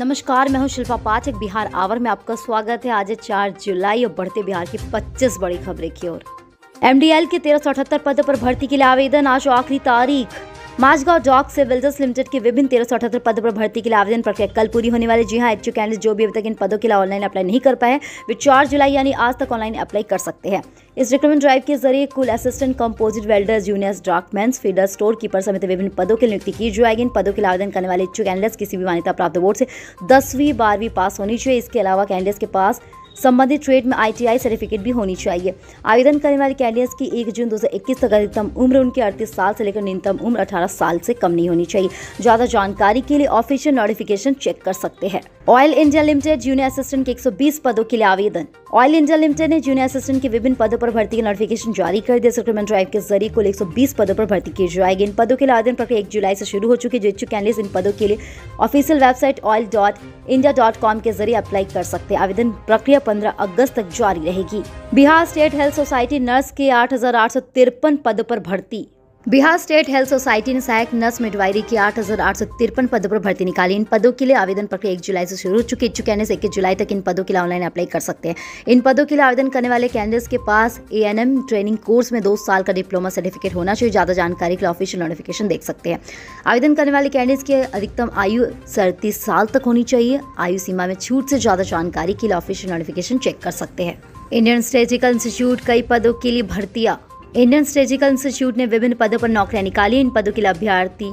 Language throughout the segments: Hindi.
नमस्कार, मैं हूं शिल्पा पाठक। बिहार आवर में आपका स्वागत है। आज है 4 जुलाई और बढ़ते बिहार की 25 बड़ी खबरें की ओर। एमडीएल के 1378 पदों पर भर्ती के लिए आवेदन, आज आखिरी तारीख। माझगांव डॉक से वेल्डर्स लिमिटेड के विभिन्न 1378 पदों पर भर्ती के लिए आवेदन प्रक्रिया कल पूरी होने वाली। जी हां, इच्छुक कैंडिडेट जो भी अभी तक इन पदों के लिए ऑनलाइन अप्लाई नहीं कर पाए वे 4 जुलाई यानी आज तक ऑनलाइन अप्लाई कर सकते हैं। इस रिक्रूटमेंट ड्राइव के जरिए कुल assistant, composite welder, junior draftsman, feeder, store keeper समेत विभिन्न पदों की नियुक्ति की जाएगी। इन पदों के लिए आवेदन करने वाले इच्छुक कैंडिडेट्स किसी भी मान्यता प्राप्त बोर्ड से 10वीं 12वीं पास होनी चाहिए। इसके अलावा कैंडिडेट्स के पास संबंधित ट्रेड में ITI सर्टिफिकेट भी होनी चाहिए। आवेदन करने वाले कैंडिडेट्स की 1 जून 2021 तक अधिकतम उम्र उनके 38 साल से लेकर न्यूनतम उम्र 18 साल से कम नहीं होनी चाहिए। ज्यादा जानकारी के लिए ऑफिशियल नोटिफिकेशन चेक कर सकते हैं। Oil India limited junior assistant के 120 पदों के लिए आवेदन। ऑयल इंडिया लिमिटेड ने जूनियर असिस्टेंट के विभिन्न पदों पर भर्ती की नोटिफिकेशन जारी कर दिया। रिक्रूटमेंट ड्राइव के जरिए कुल 120 पदों पर भर्ती की जाएगी। इन पदों के लिए आवेदन प्रक्रिया 1 जुलाई से शुरू हो चुकी है। जो इच्छुक कैंडिडेट्स इन पदों के लिए ऑफिशियल वेबसाइट oil.india.com के जरिए अप्लाई कर सकते हैं। आवेदन प्रक्रिया 15 अगस्त तक जारी रहेगी। Bihar state health society nurse के 8,853 पदों पर भर्ती। बिहार स्टेट हेल्थ सोसाइटी ने सहायक नर्स मिडवाइरी की 8,853 पदों पर भर्ती निकाली। इन पदों के लिए आवेदन प्रक्रिया 1 जुलाई से शुरू हो चुकी है। इच्छुक कैंडिडेट्स 21 जुलाई तक इन पदों के लिए ऑनलाइन अप्लाई कर सकते हैं। इन पदों के लिए आवेदन करने वाले कैंडिडेट्स के पास ANM ट्रेनिंग कोर्स में 2 साल का डिप्लोमा सर्टिफिकेट होना चाहिए। ज्यादा जानकारी के लिए ऑफिशियल नोटिफिकेशन देख सकते हैं। आवेदन करने वाले कैंडिडेट्स की अधिकतम आयु 37 साल तक होनी चाहिए। आयु सीमा में छूट से ज्यादा जानकारी के लिए ऑफिशियल नोटिफिकेशन चेक कर सकते हैं। इंडियन स्टैटिस्टिकल इंस्टीट्यूट कई पदों के लिए भर्तियां। इंडियन स्टैटिस्टिकल इंस्टीट्यूट ने विभिन्न पदों पर नौकरियां निकाली। इन पदों के लिए अभ्यर्थी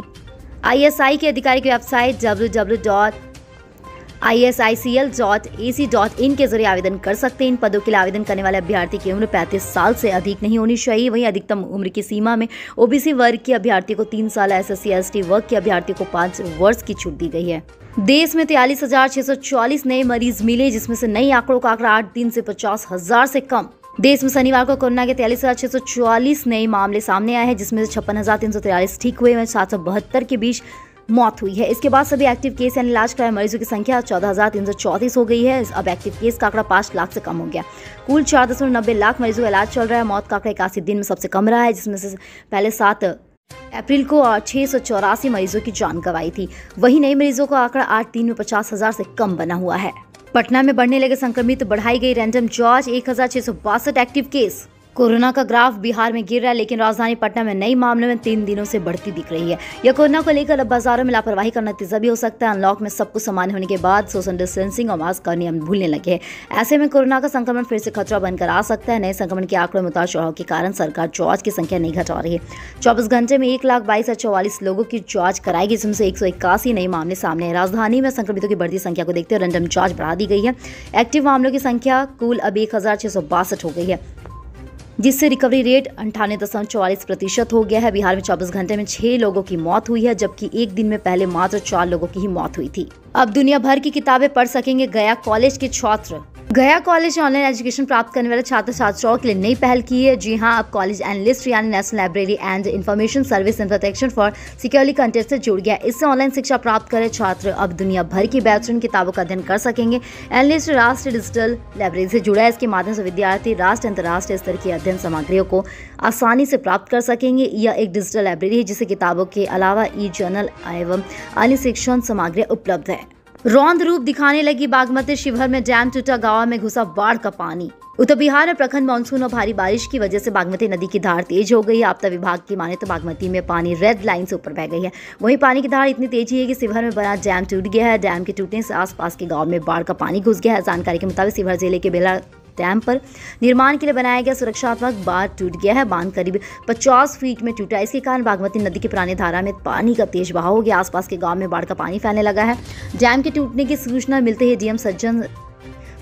ISI की आधिकारिक वेबसाइट www.isicl.ac.in के जरिए आवेदन कर सकते हैं। इन पदों के लिए आवेदन करने वाले अभ्यर्थी की उम्र 35 साल से अधिक नहीं होनी चाहिए। वहीं अधिकतम उम्र की सीमा में OBC वर्ग के अभ्यर्थी को 3 साल, SSC ST वर्ग के अभ्यर्थी को 5 वर्ष की छूट दी गई है। देश में 43,644 नए मरीज मिले, जिसमें से नए आंकड़ों का आंकड़ा 8 दिन से 50,000 से कम। देश में शनिवार को कोरोना के 43,644 नए मामले सामने आए हैं, जिसमें से 56,343 ठीक हुए हैं। 772 के बीच मौत हुई है। इसके बाद सभी एक्टिव केस यानी इलाज कराए मरीजों की संख्या 14,334 हो गई है। अब एक्टिव केस का आंकड़ा 5 लाख से कम हो गया। कुल 4.90 लाख मरीजों का इलाज चल रहा है। मौत का आंकड़ा 81 दिन में सबसे कम रहा है, जिसमें से पहले 7 अप्रैल को 684 मरीजों की जान गंवाई थी। वहीं नए मरीजों का आंकड़ा 8 दिन में 50,000 से कम बना हुआ है। पटना में बढ़ने लगे संक्रमित, बढ़ाई गई रैंडम जांच, 1,662 एक्टिव केस। कोरोना का ग्राफ बिहार में गिर रहा है, लेकिन राजधानी पटना में नए मामलों में 3 दिनों से बढ़ती दिख रही है। यह कोरोना को लेकर अब बाजारों में लापरवाही का नतीजा भी हो सकता है। अनलॉक में सब कुछ सामान्य होने के बाद सोशल डिस्टेंसिंग और मास्क का नियम भूलने लगे हैं। ऐसे में कोरोना का संक्रमण फिर से खतरा बनकर आ सकता है। नए संक्रमण के आंकड़ों में उतार चढ़ाव के कारण सरकार जांच की संख्या नहीं घटा रही है। 24 घंटे में 1,22,044 लोगों की जांच कराएगी, जिसमें से 181 नए मामले सामने हैं। राजधानी में संक्रमितों की बढ़ती संख्या को देखते हुए रैंडम जांच बढ़ा दी गई है। एक्टिव मामलों की संख्या कुल अब 1,662 हो गई है, जिससे रिकवरी रेट 98.44% हो गया है। बिहार में 24 घंटे में 6 लोगों की मौत हुई है, जबकि एक दिन में पहले मात्र 4 लोगों की ही मौत हुई थी। अब दुनिया भर की किताबें पढ़ सकेंगे गया कॉलेज के छात्र। गया कॉलेज ऑनलाइन एजुकेशन प्राप्त करने वाले छात्र छात्राओं के लिए नई पहल की है। जी हां, अब कॉलेज एनालिस्ट यानी national library and information service in protection for security content से जुड़ गया। इससे ऑनलाइन शिक्षा प्राप्त करे छात्र अब दुनिया भर की बेहतरीन किताबों का अध्ययन कर सकेंगे। एनालिस्ट राष्ट्रीय डिजिटल लाइब्रेरी से जुड़ा है। इसके माध्यम से विद्यार्थी राष्ट्रीय अंतर्राष्ट्रीय स्तर की अध्ययन सामग्रियों को आसानी से प्राप्त कर सकेंगे। यह एक डिजिटल लाइब्रेरी है, जिससे किताबों के अलावा ई-जर्नल एवं अन्य शिक्षण सामग्रियां उपलब्ध है। रौद्र रूप दिखाने लगी बागमती शिवहर में डैम टूटा, गांव में घुसा बाढ़ का पानी। उत्तर बिहार में प्रखंड मानसून और भारी बारिश की वजह से बागमती नदी की धार तेज हो गई है। आपदा विभाग की माने तो बागमती में पानी रेड लाइन से ऊपर बह गई है। वहीं पानी की धार इतनी तेजी है कि शिवहर में बना डैम टूट गया है। डैम के टूटने से आसपास के गाँव में बाढ़ का पानी घुस गया है। जानकारी के मुताबिक शिवहर जिले के बेला डैम पर निर्माण के लिए बनाया गया सुरक्षात्मक बांध टूट गया है। बांध करीब 50 फीट में टूटा। इसके कारण बागमती नदी की पुरानी धारा में पानी का तेज बहाव हो गया। आसपास के गांव में बाढ़ का पानी फैलने लगा है। डैम के टूटने की सूचना मिलते ही DM सज्जन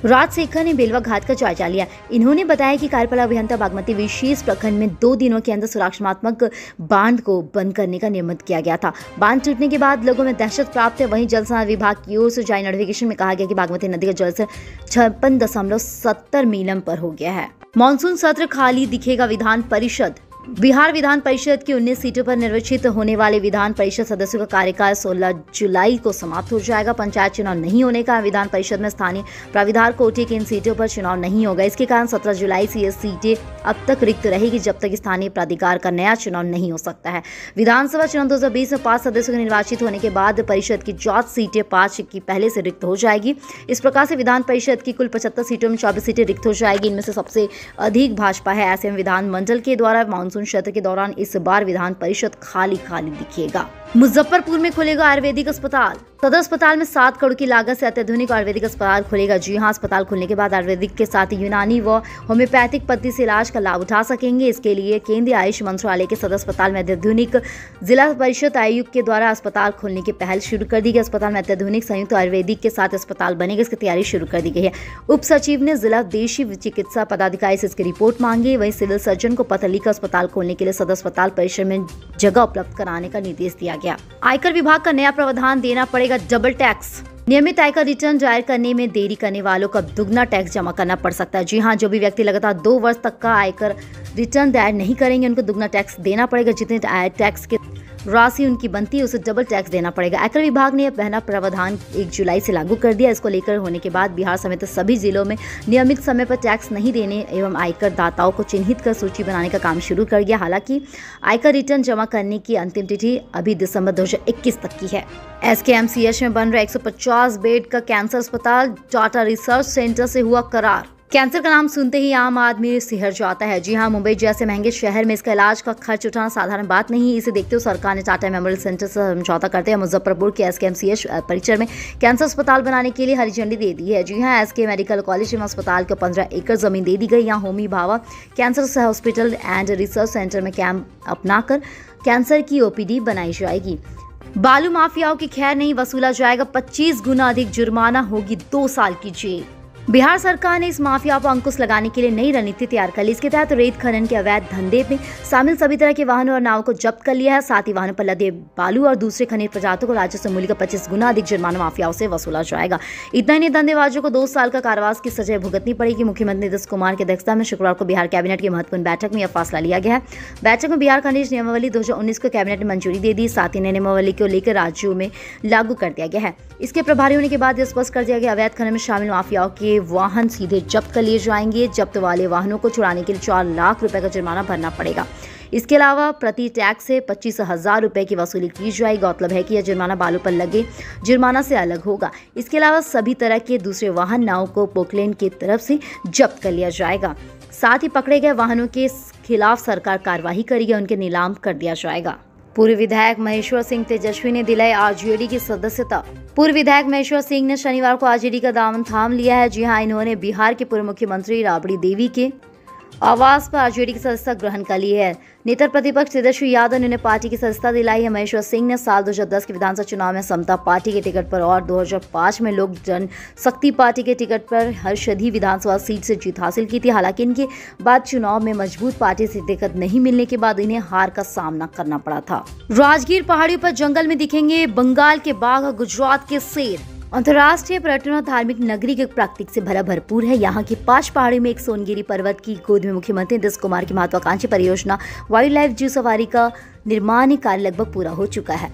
राजशेखर ने बेलवा घाट का जायजा लिया। इन्होंने बताया कि कार्यपालक अभियंता बागमती विशेष प्रखंड में 2 दिनों के अंदर सुरक्षात्मक बांध को बंद करने का नियमित किया गया था। बांध टूटने के बाद लोगों में दहशत प्राप्त है। वहीं जल संसाधन विभाग की ओर से जारी नोटिफिकेशन में कहा गया कि बागमती नदी का जलस्तर 56.70 मिलियन पर हो गया है। मानसून सत्र खाली दिखेगा विधान परिषद। बिहार विधान परिषद की 19 सीटों पर निर्वाचित होने वाले विधान परिषद सदस्यों का कार्यकाल 16 जुलाई को समाप्त हो जाएगा। पंचायत चुनाव नहीं होने का विधान परिषद में स्थानीय प्राविधान कोटे की इन सीटों पर चुनाव नहीं होगा। इसके कारण 17 जुलाई से ये सीटें अब तक रिक्त रहेगी जब तक स्थानीय प्राधिकार का नया चुनाव नहीं हो सकता है। विधानसभा चुनाव 2020 में 5 सदस्यों के निर्वाचित होने के बाद परिषद की 4 सीटें 5 की पहले से रिक्त हो जाएगी। इस प्रकार से विधान परिषद की कुल 75 सीटों में 24 सीटें रिक्त हो जाएगी। इनमें से सबसे अधिक भाजपा है। ऐसे में विधानमंडल के द्वारा मानसून सत्र के दौरान इस बार विधान परिषद खाली दिखेगा। मुजफ्फरपुर में खुलेगा आयुर्वेदिक अस्पताल। सदर अस्पताल में 7 करोड़ की लागत से अत्याधुनिक आयुर्वेदिक अस्पताल खुलेगा। जी हां, अस्पताल खुलने के बाद आयुर्वेदिक के साथ यूनानी व होम्योपैथिक पद्धति से इलाज का लाभ उठा सकेंगे। इसके लिए केंद्रीय आयुष मंत्रालय के सदर अस्पताल में अत्याधुनिक जिला परिषद आयुक्त के द्वारा अस्पताल खोलने की पहल शुरू कर दी गई। अस्पताल में अत्याधुनिक संयुक्त आयुर्वेदिक के साथ अस्पताल बनेगा। इसकी तैयारी शुरू कर दी गई है। उप सचिव ने जिला देशी चिकित्सा पदाधिकारी से इसकी रिपोर्ट मांगी। वहीं सिविल सर्जन को पत्र लिखकर अस्पताल खोलने के लिए सदर अस्पताल परिसर में जगह उपलब्ध कराने का निर्देश दिया गया। आयकर विभाग का नया प्रावधान, देना पड़ेगा डबल टैक्स। नियमित आयकर रिटर्न दायर करने में देरी करने वालों को अब दुगना टैक्स जमा करना पड़ सकता है। जी हां, जो भी व्यक्ति लगातार 2 वर्ष तक का आयकर रिटर्न दायर नहीं करेंगे उनको दुगना टैक्स देना पड़ेगा। जितने टैक्स की राशि उनकी बनती है उसे डबल टैक्स देना पड़ेगा। आयकर विभाग ने यह पहला प्रावधान 1 जुलाई से लागू कर दिया। इसको लेकर होने के बाद बिहार समेत सभी जिलों में नियमित समय पर टैक्स नहीं देने एवं आयकर दाताओं को चिन्हित कर सूची बनाने का काम शुरू कर दिया। हालांकि आयकर रिटर्न जमा करने की अंतिम तिथि अभी दिसंबर 2021 तक की है। SKMCH में बन रहा 150 बेड का कैंसर अस्पताल, टाटा रिसर्च सेंटर से हुआ करार। कैंसर का नाम सुनते ही आम आदमी सिहर जाता है। जी हां, मुंबई जैसे महंगे शहर में इसका इलाज का खर्च उठाना साधारण बात नहीं है। इसे देखते हुए सरकार ने टाटा मेमोरियल सेंटर से समझौता करते हुए मुजफ्फरपुर के SKMCH परिसर में कैंसर अस्पताल बनाने के लिए हरी झंडी दे दी है। जी हां, SK मेडिकल कॉलेज में अस्पताल को 15 एकड़ जमीन दे दी गई। यहाँ Homi Bhabha cancer hospital and research centre में कैंप अपनाकर कैंसर की OPD बनाई जाएगी। बालू माफियाओं की खैर नहीं वसूला जाएगा। 25 गुना अधिक जुर्माना, होगी 2 साल की जेल। बिहार सरकार ने इस माफिया पर अंकुश लगाने के लिए नई रणनीति तैयार कर ली। इसके तहत रेत खनन के अवैध धंधे में शामिल सभी तरह के वाहनों और नावों को जब्त कर लिया है। साथ ही वाहनों पर लदे बालू और दूसरे खनिज पदार्थों को राजस्व मूल्य का 25 गुना अधिक जुर्माना माफियाओं से वसूला जाएगा। इतना ही नहीं, धंधेबाजों को 2 साल का कारावास की सजा भुगतनी पड़ेगी। मुख्यमंत्री नीतीश कुमार की अध्यक्षता में शुक्रवार को बिहार कैबिनेट की महत्वपूर्ण बैठक में यह फैसला लिया गया है। बैठक में बिहार खनिज नियमावली 2019 को कैबिनेट ने मंजूरी दे दी। साथ ही नई नियमावली को लेकर राज्यों में लागू कर दिया गया है। इसके प्रभारी होने के बाद यह स्पष्ट कर दिया गया अवैध खनन में शामिल माफियाओं के वाहन सीधे जब्त कर लिए जाएंगे। जब्त वाले वाहनों को छुड़ाने के लिए 4 लाख रुपए का जुर्माना भरना पड़ेगा। इसके अलावा प्रति टैक्स से 25,000 रुपए की वसूली की जाएगी। गौरतलब है कि यह जुर्माना बालू पर लगे जुर्माना से अलग होगा। इसके अलावा सभी तरह के दूसरे वाहन नाव को पोकलेन की तरफ से जब्त कर लिया जाएगा। साथ ही पकड़े गए वाहनों के खिलाफ सरकार कार्रवाई करेगी, उनके नीलाम कर दिया जाएगा। पूर्व विधायक महेश्वर सिंह तेजस्वी ने दिलाई RJD की सदस्यता। पूर्व विधायक महेश्वर सिंह ने शनिवार को RJD का दामन थाम लिया है। जी हां, इन्होंने बिहार के पूर्व मुख्यमंत्री राबड़ी देवी के आवास पर RJD की सदस्यता ग्रहण कर ली है। नेता प्रतिपक्ष तेजस्वी यादव ने पार्टी की सदस्यता दिलाई है। महेश्वर सिंह ने साल 2010 के विधानसभा चुनाव में समता पार्टी के टिकट पर और 2005 में लोक जनशक्ति पार्टी के टिकट पर हर्षदी विधानसभा सीट से जीत हासिल की थी। हालांकि इनके बाद चुनाव में मजबूत पार्टी से टिकट नहीं मिलने के बाद इन्हें हार का सामना करना पड़ा था। राजगीर पहाड़ियों पर जंगल में दिखेंगे बंगाल के बाघ और गुजरात के शेर। अंतर्राष्ट्रीय पर्यटन और धार्मिक नगरी के प्राकृतिक से भरा भरपूर है। यहाँ की 5 पहाड़ियों में एक सोनगिरी पर्वत की गोद में मुख्यमंत्री नीतीश कुमार की महत्वाकांक्षी परियोजना वाइल्ड लाइफ जू सफारी का निर्माण कार्य लगभग पूरा हो चुका है।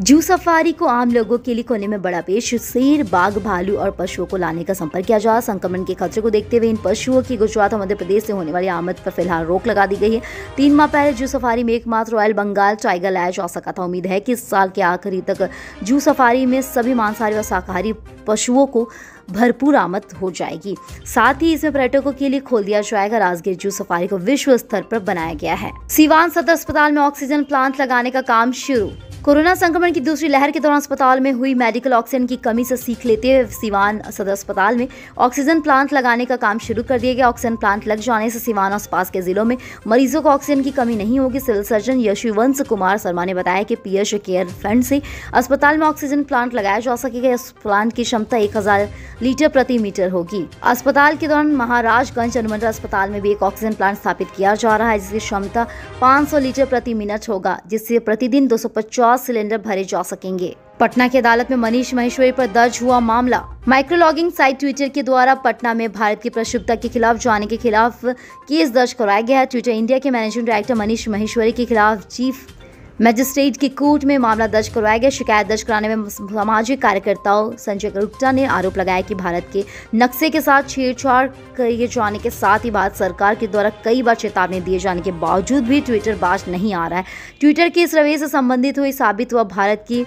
जू सफारी को आम लोगों के लिए खोलने में बड़ा पेश शेर, बाघ, भालू और पशुओं को लाने का संपर्क किया जा। संक्रमण के खतरे को देखते हुए इन पशुओं की गुजरात और मध्य प्रदेश से होने वाली आमद पर फिलहाल रोक लगा दी गई है। 3 माह पहले जू सफारी में एकमात्र रॉयल बंगाल टाइगर लाया जा सका था। उम्मीद है कि इस साल के आखिरी तक जू सफारी में सभी मांसाहारी और शाकाहारी पशुओं को भरपूर आमद हो जाएगी। साथ ही इसमें पर्यटकों के लिए खोल दिया जाएगा। राजगीर जू सफारी को विश्व स्तर पर बनाया गया है। सीवान सदर अस्पताल में ऑक्सीजन प्लांट लगाने का काम शुरू। कोरोना संक्रमण की दूसरी लहर के दौरान अस्पताल में हुई मेडिकल ऑक्सीजन की कमी से सीख लेते हुए सीवान सदर अस्पताल में ऑक्सीजन प्लांट लगाने का काम शुरू कर दिया गया। ऑक्सीजन प्लांट लग जाने से सीवान आसपास के जिलों में मरीजों को ऑक्सीजन की कमी नहीं होगी। सिविल सर्जन यशवंत कुमार शर्मा ने बताया कि पीएच केयर फंड से अस्पताल में ऑक्सीजन प्लांट लगाया जा सकेगा। इस प्लांट की क्षमता 1000 लीटर प्रति मीटर होगी। अस्पताल के दौरान महाराजगंज अनुमंडल अस्पताल में भी एक ऑक्सीजन प्लांट स्थापित किया जा रहा है, जिसकी क्षमता 500 लीटर प्रति मिनट होगा, जिससे प्रतिदिन 250 सिलेंडर भरे जा सकेंगे। पटना की अदालत में मनीष माहेश्वरी पर दर्ज हुआ मामला। माइक्रोलॉगिंग साइट ट्विटर के द्वारा पटना में भारत की प्रक्षुब्धता के खिलाफ जाने के खिलाफ केस दर्ज कराया गया है। ट्विटर इंडिया के मैनेजिंग डायरेक्टर मनीष माहेश्वरी के खिलाफ चीफ मजिस्ट्रेट की कोर्ट में मामला दर्ज करवाया गया। शिकायत दर्ज कराने में सामाजिक कार्यकर्ताओं संजय गुप्ता ने आरोप लगाया कि भारत के नक्शे के साथ छेड़छाड़ किए जाने के साथ ही भारत सरकार के द्वारा कई बार चेतावनी दिए जाने के बावजूद भी ट्विटर बाज नहीं आ रहा है। ट्विटर के इस रवैये से संबंधित हुई साबित हुआ भारत की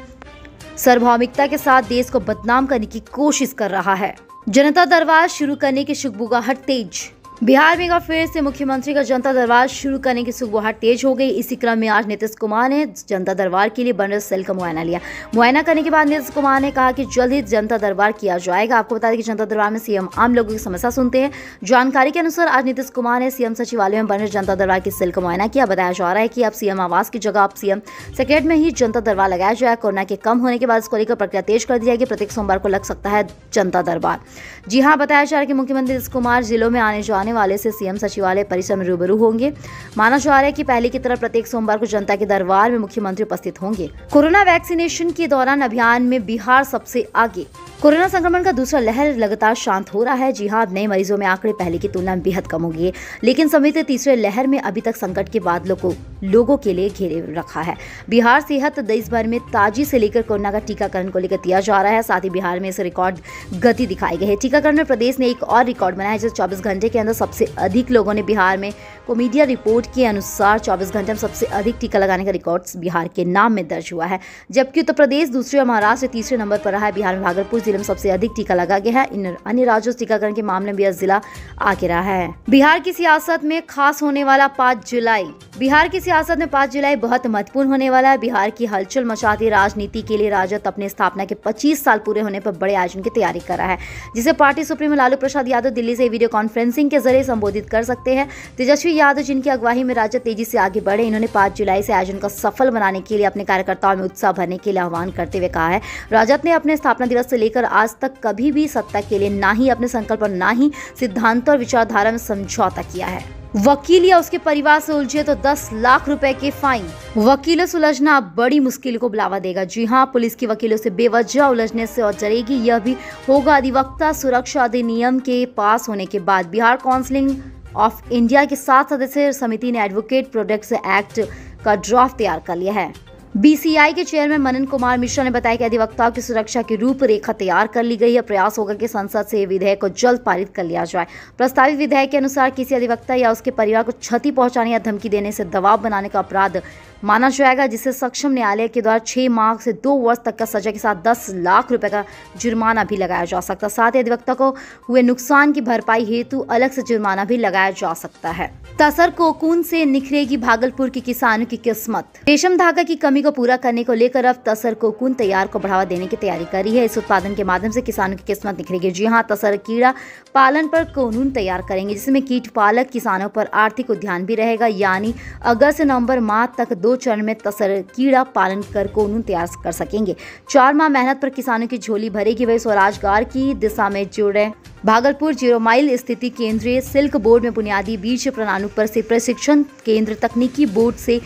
सार्वभौमिकता के साथ देश को बदनाम करने की कोशिश कर रहा है। जनता दरबार शुरू करने की सुगबुगाहट तेज। बिहार में फिर से मुख्यमंत्री का जनता दरबार शुरू करने की सुगबुगाहट तेज हो गई। इसी क्रम में आज नीतीश कुमार ने जनता दरबार के लिए बन रहे सेल का मुआयना लिया। मुआयना करने के बाद नीतीश कुमार ने कहा कि जल्द ही जनता दरबार किया जाएगा। आपको बता दें कि जनता दरबार में सीएम आम लोगों की समस्या सुनते हैं। जानकारी के अनुसार आज नीतीश कुमार ने सीएम सचिवालय में बन रहे जनता दरबार की सेल का मुआयना किया। बताया जा रहा है कि अब सीएम आवास की जगह अब सीएम सेक्रेटरीट में ही जनता दरबार लगाया जाए। कोरोना के कम होने के बाद इसको लेकर प्रक्रिया तेज कर दी जाएगी। प्रत्येक सोमवार को लग सकता है जनता दरबार। जी हाँ, बताया जा रहा है कि मुख्यमंत्री नीतीश कुमार जिलों में आने जाने वाले से सीएम सचिवालय परिसर में रूबरू होंगे। माना जा रहा है कि पहले की तरह प्रत्येक सोमवार को जनता के दरबार में मुख्यमंत्री उपस्थित होंगे। कोरोना वैक्सीनेशन के दौरान अभियान में बिहार सबसे आगे। कोरोना संक्रमण का दूसरा लहर लगातार शांत हो रहा है। जी हां, अब नए मरीजों में आंकड़े पहले की तुलना में बेहद कम हो गए, लेकिन समित तीसरे लहर में अभी तक संकट के बादलों को लोगों के लिए घेरे रखा है। बिहार सेहत देश भर में ताजी से लेकर कोरोना का टीकाकरण को लेकर दिया जा रहा है। साथ ही बिहार में इसे रिकॉर्ड गति दिखाई गई है। टीकाकरण में प्रदेश ने एक और रिकॉर्ड बनाया है, जिस 24 घंटे के अंदर सबसे अधिक लोगों ने बिहार में को मीडिया रिपोर्ट के अनुसार 24 घंटे में सबसे अधिक टीका लगाने का रिकॉर्ड बिहार के नाम में दर्ज हुआ है। जबकि उत्तर प्रदेश दूसरे और महाराष्ट्र तीसरे नंबर पर रहा है। बिहार में भागलपुर जिले में सबसे अधिक टीका लगा गया है। इन अन्य राज्यों से टीकाकरण के मामले में यह जिला आगे रहा है। बिहार की सियासत में खास होने वाला 5 जुलाई। बिहार की सियासत में 5 जुलाई बहुत महत्वपूर्ण होने वाला है। बिहार की हलचल मचाती राजनीति के लिए राजद अपने स्थापना के 25 साल पूरे होने पर बड़े आयोजन की तैयारी कर रहा है, जिसे पार्टी सुप्रीमो लालू प्रसाद यादव दिल्ली से वीडियो कॉन्फ्रेंसिंग के जरिए संबोधित कर सकते हैं। तेजस्वी यादव जिनकी अगुवाई में राजद तेजी से आगे बढ़े, इन्होंने 5 जुलाई से आयोजन को सफल बनाने के लिए अपने कार्यकर्ताओं में उत्साह भरने के लिए आह्वान करते हुए कहा है, राजद ने अपने स्थापना दिवस से लेकर आज तक कभी भी सत्ता के लिए ना ही अपने संकल्प और ना ही सिद्धांतों और विचारधारा में समझौता किया है। वकील या उसके परिवार से उलझे तो 10 लाख रुपए के फाइन। वकीलों से उलझना अब बड़ी मुश्किल को बढ़ावा देगा। जी हां, पुलिस की वकीलों से बेवजह उलझने से और डरेगी। यह भी होगा अधिवक्ता सुरक्षा अधिनियम के पास होने के बाद। बिहार काउंसिल ऑफ इंडिया के 7 सदस्यीय समिति ने एडवोकेट प्रोटेक्शन एक्ट का ड्राफ्ट तैयार कर लिया है। बीसीआई के चेयरमैन मनन कुमार मिश्रा ने बताया कि अधिवक्ताओं की सुरक्षा की रूपरेखा तैयार कर ली गई है। प्रयास होगा कि संसद से विधेयक को जल्द पारित कर लिया जाए। प्रस्तावित विधेयक के अनुसार किसी अधिवक्ता या उसके परिवार को क्षति पहुंचाने या धमकी देने से दबाव बनाने का अपराध माना जाएगा, जिसे सक्षम न्यायालय के द्वारा 6 माह से 2 वर्ष तक का सजा के साथ 10 लाख रुपए का जुर्माना भी लगाया जा सकता है। साथ ही अधिवक्ता को हुए नुकसान की भरपाई हेतु अलग से जुर्माना भी लगाया जा सकता है। तसर कोकून से निखरेगी भागलपुर के किसानों की किस्मत। रेशम धागा की कमी को पूरा करने को लेकर अब तसर कोकून तैयार को बढ़ावा देने की तैयारी कर रही है। इस उत्पादन के माध्यम से किसानों की किस्मत निखरेगी। जी हाँ, तसर कीड़ा पालन पर कानून तैयार करेंगे, जिसमें कीट पालक किसानों पर आर्थिक उद्यान भी रहेगा। यानी अगस्त से नवंबर माह तक 2 चरण में तसर कीड़ा पालन कर कानून तैयार कर सकेंगे। 4 माह मेहनत पर किसानों की झोली भरेगी। वे स्वरोजगार की दिशा में जुड़े। भागलपुर 0 माइल स्थिति केंद्रीय सिल्क बोर्ड में बुनियादी बीज प्रणाली पर से प्रशिक्षण केंद्र तकनीकी बोर्ड से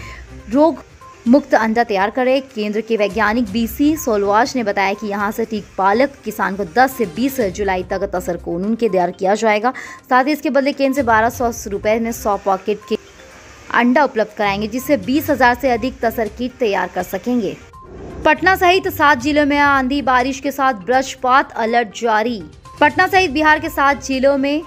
रोग मुक्त अंडा तैयार करे। केंद्र के वैज्ञानिक बीसी सोलवाश ने बताया कि यहां से टीक पालक किसान को 10 से 20 जुलाई तक तसर कानून के तैयार किया जाएगा। साथ ही इसके बदले केंद्र से 1200 रुपए में 100 पॉकेट के अंडा उपलब्ध कराएंगे, जिससे 20,000 से अधिक तसर कीट तैयार कर सकेंगे। पटना सहित 7 जिलों में आंधी बारिश के साथ वज्रपात अलर्ट जारी। पटना सहित बिहार के 7 जिलों में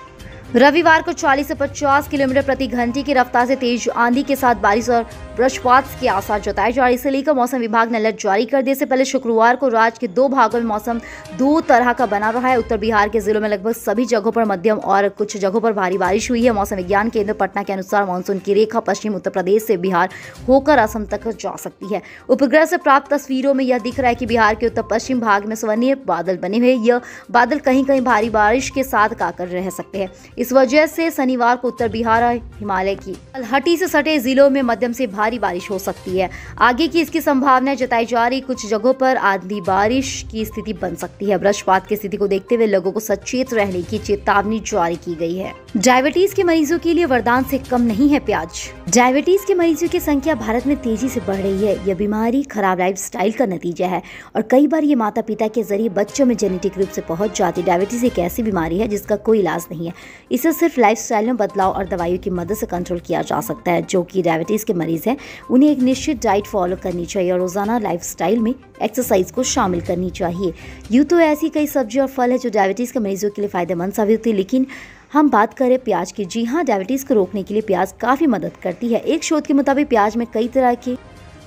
रविवार को 40 से 50 किलोमीटर प्रति घंटे की रफ्तार से तेज आंधी के साथ बारिश और वज्रपात के आसार जताए जा रहे। इसे लेकर मौसम विभाग ने अलर्ट जारी कर दिया। इससे पहले शुक्रवार को राज्य के 2 भागों में मौसम 2 तरह का बना रहा है। उत्तर बिहार के जिलों में लगभग सभी जगहों पर मध्यम और कुछ जगहों पर भारी बारिश हुई है। मौसम विज्ञान केंद्र पटना के अनुसार मानसून की रेखा पश्चिम उत्तर प्रदेश से बिहार होकर असम तक जा सकती है। उपग्रह से प्राप्त तस्वीरों में यह दिख रहा है कि बिहार के उत्तर पश्चिम भाग में स्वर्णीय बादल बने हुए। यह बादल कहीं कहीं भारी बारिश के साथ आकर रह सकते हैं। इस वजह से शनिवार को उत्तर बिहार और हिमालय की तलहटी से सटे जिलों में मध्यम से भारी बारिश हो सकती है। आगे की इसकी संभावना जताई जा रही, कुछ जगहों पर आंधी बारिश की स्थिति बन सकती है। वृक्षपात की स्थिति को देखते हुए लोगों को सचेत रहने की चेतावनी जारी की गई है। डायबिटीज के मरीजों के लिए वरदान से कम नहीं है प्याज। डायबिटीज के मरीजों की संख्या भारत में तेजी से बढ़ रही है। यह बीमारी खराब लाइफस्टाइल का नतीजा है और कई बार ये माता पिता के जरिए बच्चों में जेनेटिक रूप से पहुंच जाती है। डायबिटीज एक ऐसी बीमारी है जिसका कोई इलाज नहीं है। इसे सिर्फ लाइफस्टाइल में बदलाव और दवाइयों की मदद से कंट्रोल किया जा सकता है। जो कि डायबिटीज के मरीज हैं उन्हें एक निश्चित डाइट फॉलो करनी चाहिए और रोजाना लाइफस्टाइल में एक्सरसाइज को शामिल करनी चाहिए। यूँ तो ऐसी कई सब्जी और फल है जो डायबिटीज के मरीजों के लिए फायदेमंद साबित होती है, लेकिन हम बात करें प्याज की। जी हाँ, डायबिटीज को रोकने के लिए प्याज काफी मदद करती है। एक शोध के मुताबिक प्याज में कई तरह के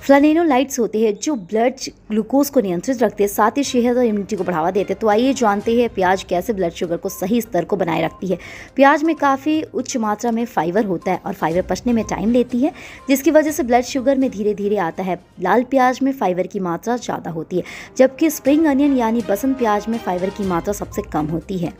फ्लेवोनोइड्स होते हैं जो ब्लड ग्लूकोज को नियंत्रित रखते हैं, साथ ही सेहत और इम्यूनिटी को बढ़ावा देते हैं। तो आइए जानते हैं प्याज कैसे ब्लड शुगर को सही स्तर को बनाए रखती है। प्याज में काफ़ी उच्च मात्रा में फाइबर होता है और फाइबर पचने में टाइम लेती है, जिसकी वजह से ब्लड शुगर में धीरे धीरे आता है। लाल प्याज में फाइबर की मात्रा ज़्यादा होती है, जबकि स्प्रिंग अनियन यानी बसंत प्याज में फाइबर की मात्रा सबसे कम होती है।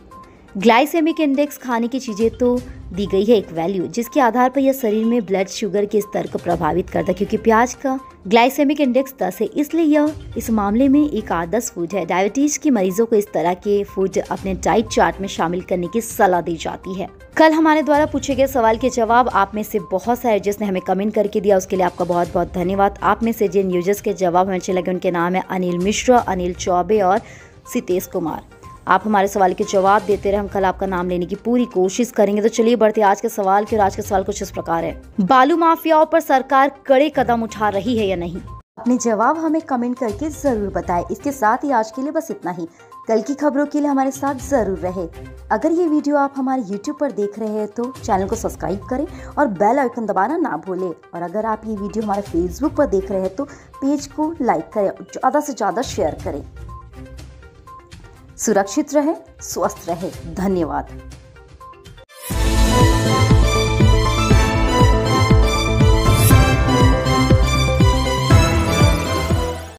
ग्लाइसेमिक इंडेक्स खाने की चीज़ें तो दी गई है एक वैल्यू, जिसके आधार पर यह शरीर में ब्लड शुगर के स्तर को प्रभावित करता है। क्योंकि प्याज का ग्लाइसेमिक इंडेक्स 10 है, इसलिए यह इस मामले में एक आदर्श फूड है। डायबिटीज के मरीजों को इस तरह के फूड अपने डाइट चार्ट में शामिल करने की सलाह दी जाती है। कल हमारे द्वारा पूछे गए सवाल के जवाब आप में से बहुत सारे जिसने हमें कमेंट करके दिया, उसके लिए आपका बहुत बहुत धन्यवाद। आप में से जिन यूजर्स के जवाब हमें अच्छे लगे उनके नाम है अनिल मिश्रा, अनिल चौबे और सितेश कुमार। आप हमारे सवाल के जवाब देते रहे, हम कल आपका नाम लेने की पूरी कोशिश करेंगे। तो चलिए बढ़ते आज के सवाल की, और आज का सवाल कुछ इस प्रकार है। बालू माफियाओं पर सरकार कड़े कदम उठा रही है या नहीं? अपने जवाब हमें कमेंट करके जरूर बताएं। इसके साथ ही आज के लिए बस इतना ही। कल की खबरों के लिए हमारे साथ जरूर रहे। अगर ये वीडियो आप हमारे YouTube पर देख रहे हैं तो चैनल को सब्सक्राइब करें और बेल आइकन दबाना ना भूलें। और अगर आप ये वीडियो हमारे Facebook पर देख रहे हैं तो पेज को लाइक करें और ज़्यादा से ज़्यादा शेयर करें। सुरक्षित रहे, स्वस्थ रहे। धन्यवाद।